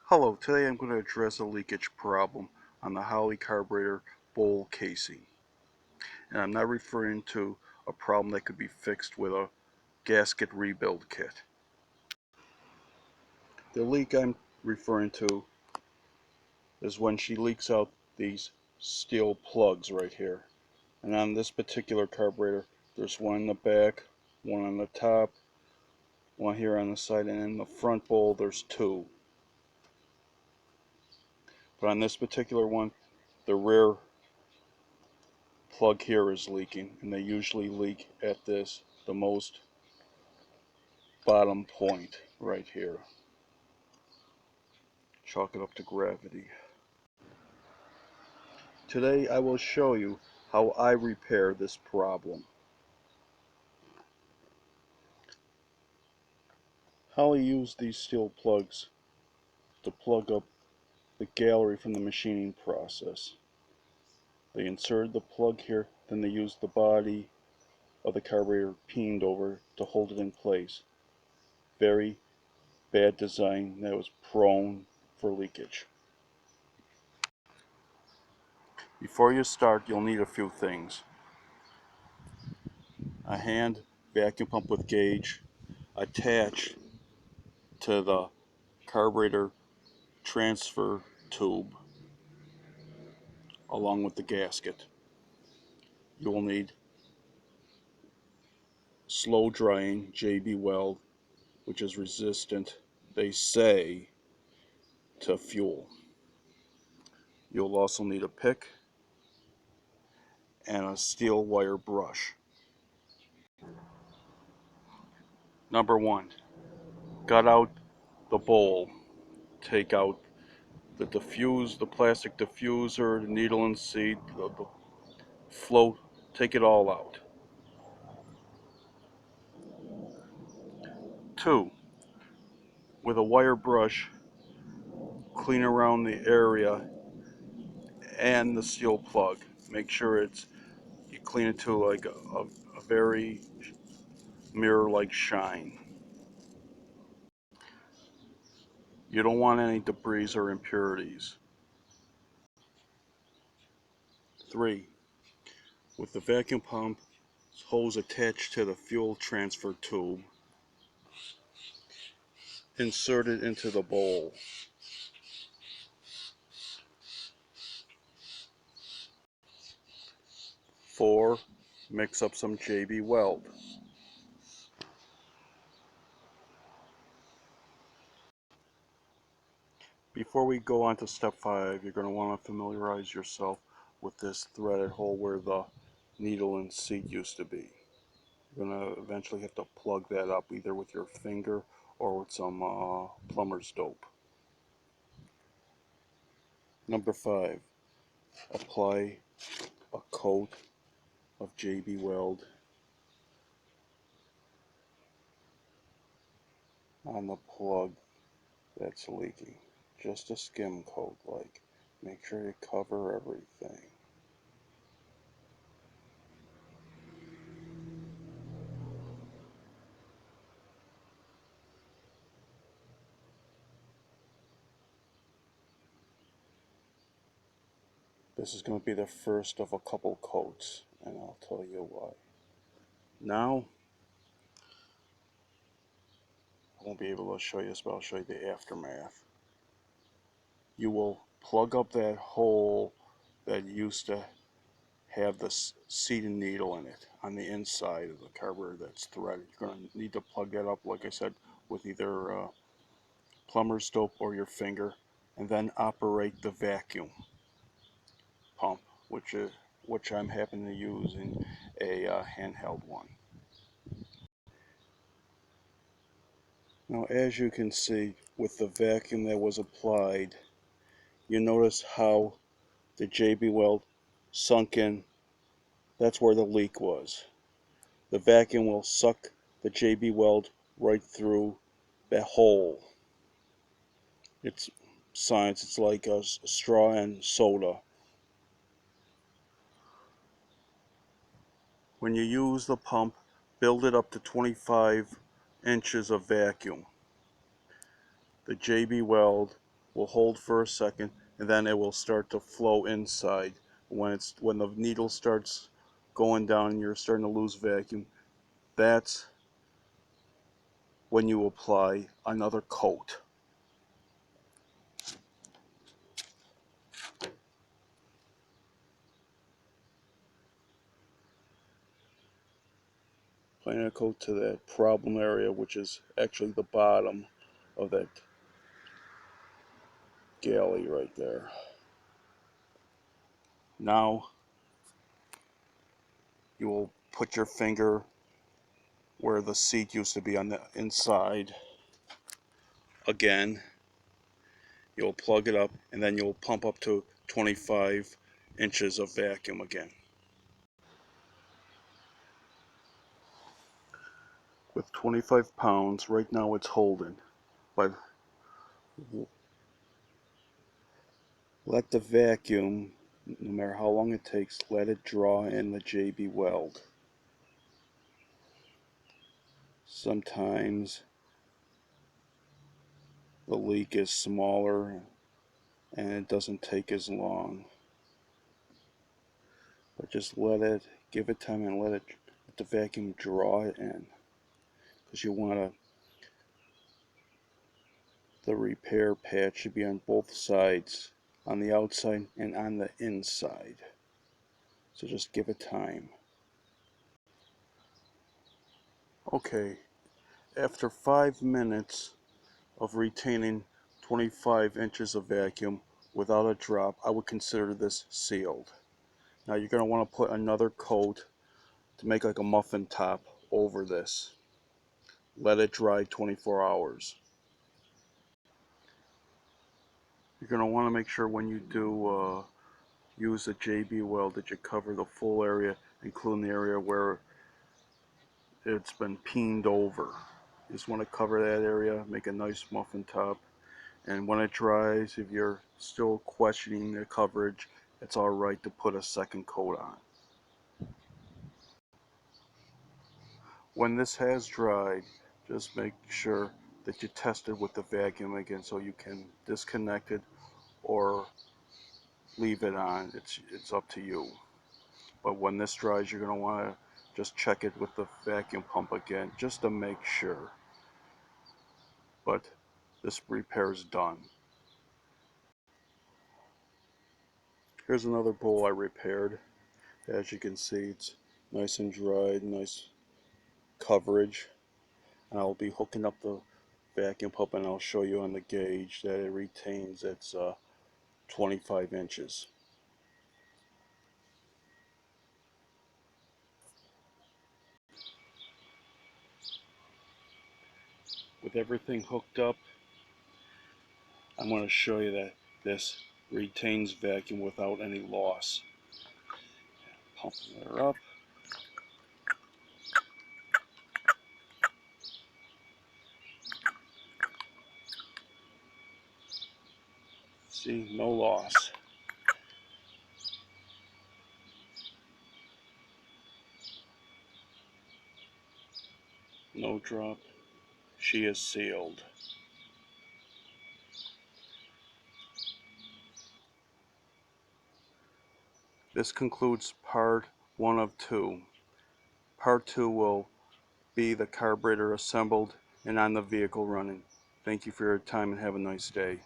Hello, today I'm going to address a leakage problem on the Holley carburetor bowl casing. And I'm not referring to a problem that could be fixed with a gasket rebuild kit. The leak I'm referring to is when she leaks out these steel plugs right here. And on this particular carburetor, there's one in the back, one on the top, one here on the side, and in the front bowl there's two. But on this particular one, the rear plug here is leaking, and they usually leak at the most bottom point right here. Chalk it up to gravity. Today I will show you how I repair this problem. How I use these steel plugs to plug up the gallery from the machining process. They inserted the plug here, then they used the body of the carburetor peened over to hold it in place. Very bad design that was prone for leakage. Before you start, you'll need a few things. A hand vacuum pump with gauge attached to the carburetor transfer tube along with the gasket. You will need slow drying JB Weld, which is resistant, they say, to fuel. You'll also need a pick and a steel wire brush. Number one, gut out the bowl. Take out the plastic diffuser, the needle and seat, the float, take it all out. 2, with a wire brush, clean around the area and the steel plug. Make sure you clean it to like a very mirror-like shine. You don't want any debris or impurities. 3, with the vacuum pump hose attached to the fuel transfer tube, insert it into the bowl. 4, mix up some JB Weld. Before we go on to step 5, you're going to want to familiarize yourself with this threaded hole where the needle and seat used to be. You're going to eventually have to plug that up either with your finger or with some plumber's dope. Number 5, apply a coat of JB Weld on the plug that's leaking. Just a skim coat, like. Make sure you cover everything. This is going to be the first of a couple coats, and I'll tell you why. Now, I won't be able to show you this, but I'll show you the aftermath. You will plug up that hole that used to have the seat and needle in it on the inside of the carburetor that's threaded. You're going to need to plug that up, like I said, with either plumber's dope or your finger, and then operate the vacuum pump, which I'm happening to use in a handheld one. Now, as you can see, with the vacuum that was applied, you notice how the JB Weld sunk in. That's where the leak was. The vacuum will suck the JB Weld right through that hole. It's science. It's like a straw and soda. When you use the pump, build it up to 25 inches of vacuum. The JB Weld will hold for a second, and then it will start to flow inside. When the needle starts going down and you're starting to lose vacuum, that's when you apply another coat. Applying a coat to that problem area, which is actually the bottom of that galley right there. Now you will put your finger where the seat used to be on the inside. Again, you'll plug it up, and then you'll pump up to 25 inches of vacuum again. With 25 pounds, right now it's holding, but let the vacuum, no matter how long it takes, let it draw in the JB Weld. Sometimes the leak is smaller and it doesn't take as long, but just give it time and let the vacuum draw it in, because you want the repair patch should be on both sides, on the outside and on the inside. So just give it time. Okay, after 5 minutes of retaining 25 inches of vacuum without a drop, I would consider this sealed. Now you're going to want to put another coat to make like a muffin top over this. Let it dry 24 hours. You're going to want to make sure when you do use the JB Weld that you cover the full area, including the area where it's been peened over. You just want to cover that area, make a nice muffin top, and when it dries, if you're still questioning the coverage, it's alright to put a second coat on. When this has dried, just make sure that you test it with the vacuum again so you can disconnect it or leave it on. It's up to you. But when this dries, you're going to want to just check it with the vacuum pump again just to make sure. But this repair is done. Here's another bowl I repaired. As you can see, it's nice and dried, nice coverage. And I'll be hooking up the vacuum pump, and I'll show you on the gauge that it retains its 25 inches. With everything hooked up, I'm going to show you that this retains vacuum without any loss. Pumping her up. See, no loss. No drop. She is sealed. This concludes part 1 of 2. Part 2 will be the carburetor assembled and on the vehicle running. Thank you for your time and have a nice day.